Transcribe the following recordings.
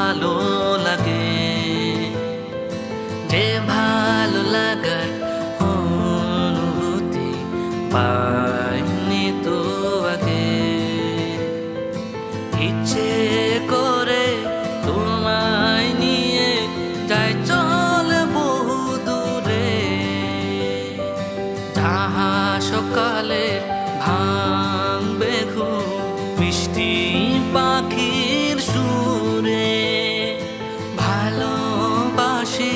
ভালো লাগে, যে ভালো লাগার অনুভূতি পাইনি তো আগে। ইচ্ছে করে তোমায় নিয়ে যাই চলে বহু দূরে, যাহা সকালে ভাঙবে ঘুম মিষ্টি পাখির সুরে। ভালোবাসি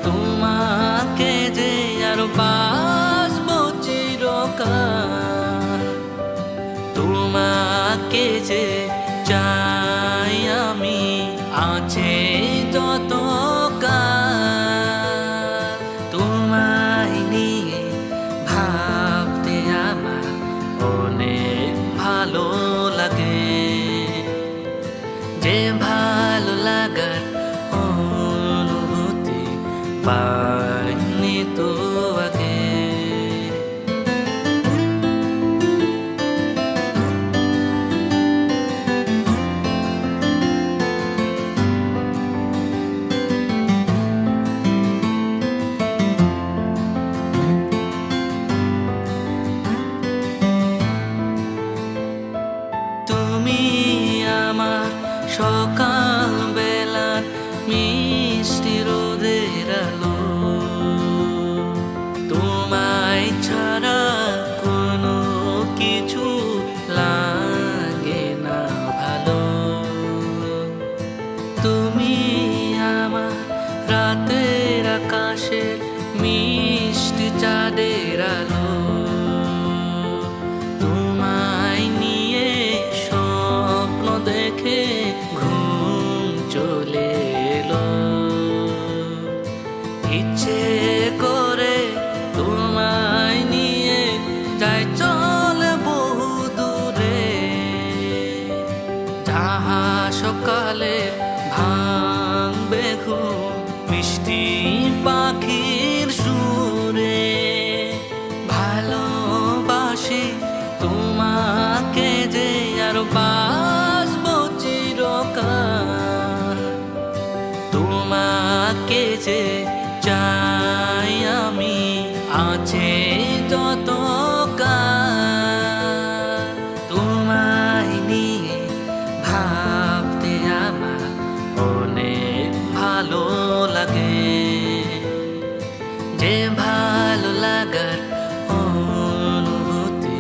তোমাকে যে আর বাসবো চিরকাল, তোমাকে যে চাই আমি আছে যতকাল। তোমায় নিয়ে ভাবতে আমার অনেক ভালো লাগে, যে ভালো লাগার অনুভূতি পাইনি তো আগে। তুমি আমার সকাল বেলার মিষ্টি রোদের আলো, তোমায় ছাড়া কোনো কিছু লাগে না ভালো। তুমি আমার রাতের আকাশের মিষ্টি চাঁদের আলো, তোমায় নিয়ে স্বপ্ন দেখে ঘুম চলে এলো। ইচ্ছে করে তোমায় নিয়ে যাই চলে বহু দূরে, যাহা সকালে ভাঙবে ঘুম মিষ্টি পাখির সুরে। ভালোবাসি তোমাকে যে আর বাসবো চিরকাল, তোমাকে যে চাই আমি আছে যতকাল। তোমায় নিয়ে ভাবতে আমার অনেক ভালো লাগে, যে ভালো লাগার অনুভূতি